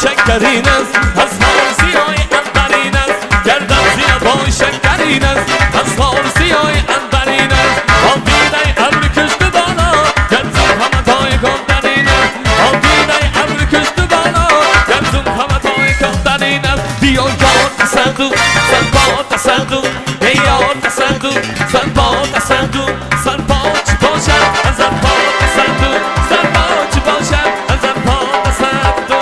شکرین است از فارسیای عنبرین است گردن زیر پای شکرین است از فارسیای عنبرین است آبیدای ابر کشت بالا گرزون همه تای کندرین است آبیدای ابر کشت بالا گرزون همه تای کندرین است بیا یار تصندوق سر با تصندوق ای یار تصندوق سر با تصندوق سر پاچ باشد از پا تصندوق سر پاچ باشد از پا تصندوق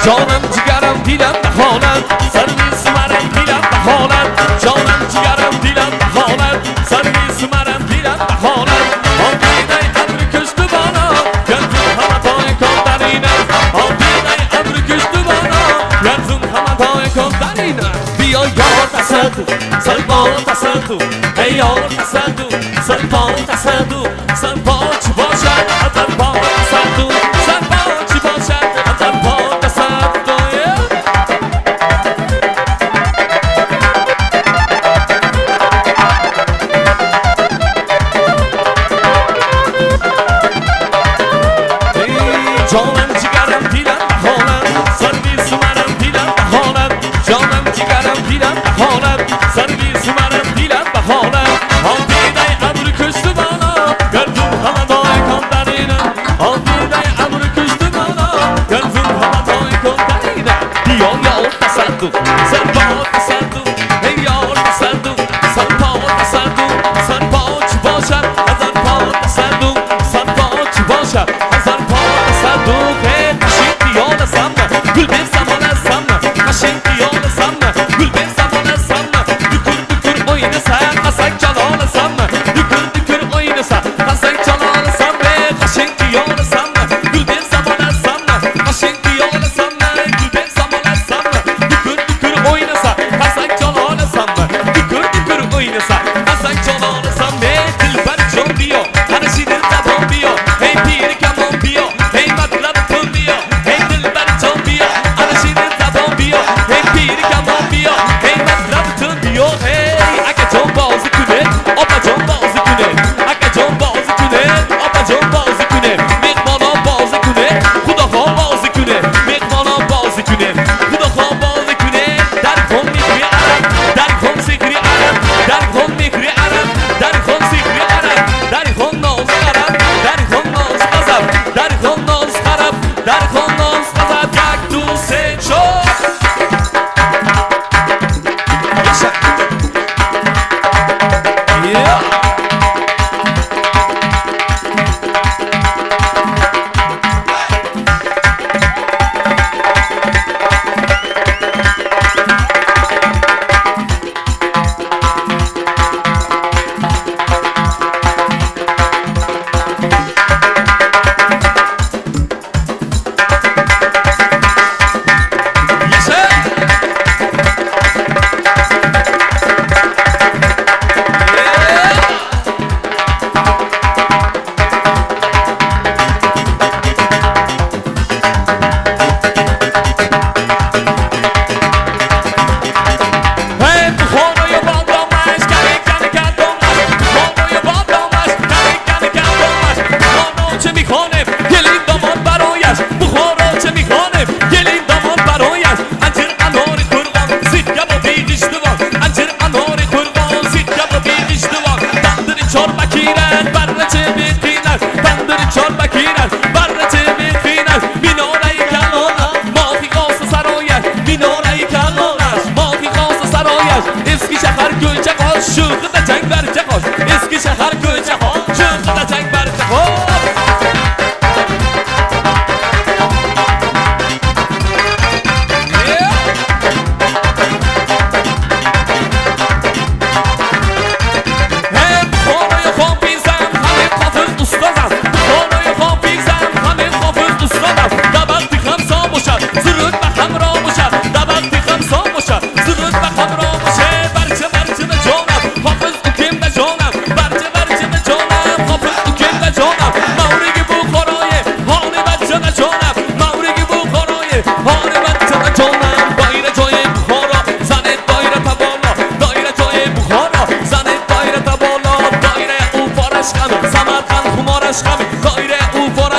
جانم جگرم دیلم بخواند سرویس مرم دیلم بخواند جانم جگرم دیلم بخواند سرویس مرم دیلم بخواند آبیدای ابر کشت بالا گرزون همه تای کندرین است آبیدای ابر کشت بالا گرزون همه تای کندرین است بیا یار تصندوق سر با تصندوق ای یار تصندوق سر با تصندوق سر پاچ باشد از پا تصندوق سر پاچ باشد از پا جانم جگرم دیلم بخواند سرویس مرم دیلم بخواند جانم جگرم دیلم بخواند سرویس مرم دیلم بخواند آبیدای ابر کشت بالا گردون همه دای کندرین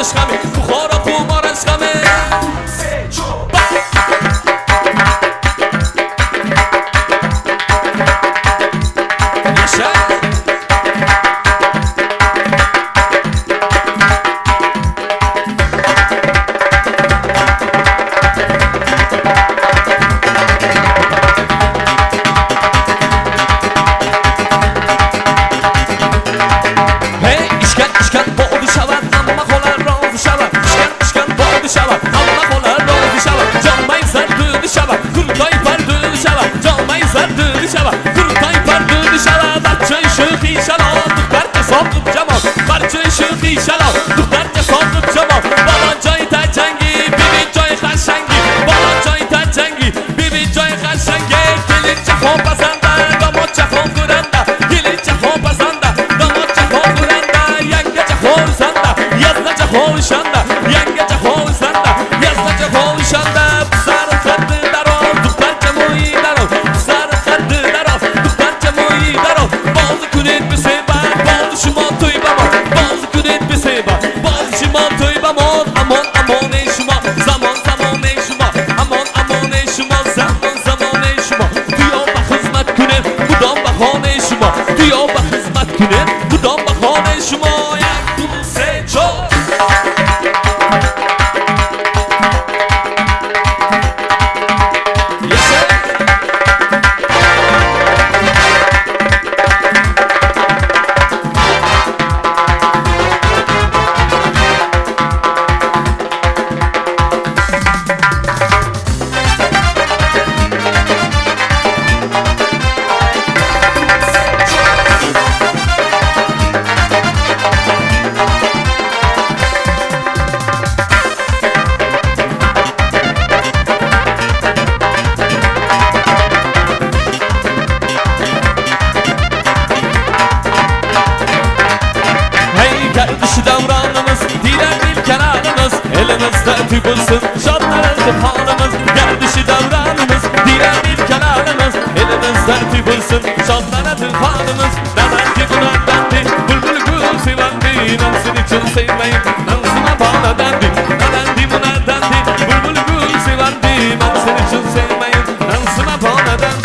عشقمی بخارا خمار عشقمی bulsun şadlarındı halımız Gerdişi davranımız diğer bir kenarımız Elimizden bulsun şadlarındı halımız Demendi buna dendi Bülbül gül sevendi Nansın için sevmeyin Nansına bana dendi Demendi buna dendi Bülbül gül sevendi Nansın için sevmeyin Nansına bana dendi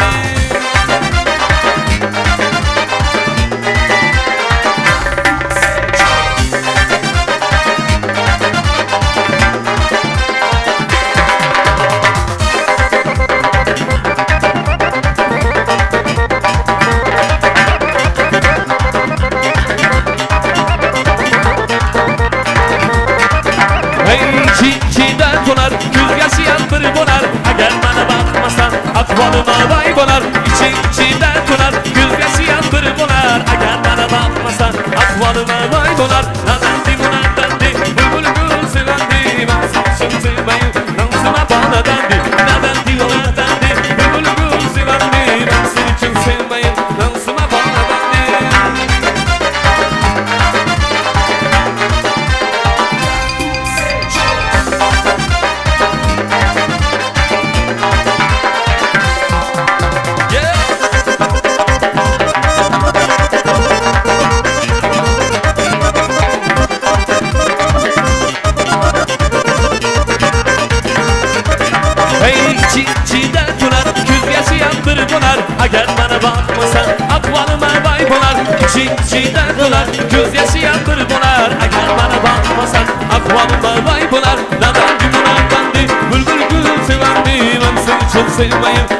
Çiğden donar, güz yaşayan bir bonar Eğer bana bakmasan akvalıma vay bonar İçinden donar, güz yaşayan bir bonar Eğer bana bakmasan akvalıma vay bonar Nadendi bu nadendi, bülbül gül sevendi Ben saçım sevmeyi, nansına bana dendi Nadendi bu nadendi, bülbül gül sevendi Ben saçım sevmeyi, nansına bana dendi Çiğden donar, güz yaşayan bir bonar Eğer bana bakmasan akvalıma vay bonar Çiğden donar, güz yaşayan bir bonar Eğer bana bakmasan akvalıma vay bonar Nadendi bu nadendi, bülbül gül sevendi Ben seni çok sevmeyim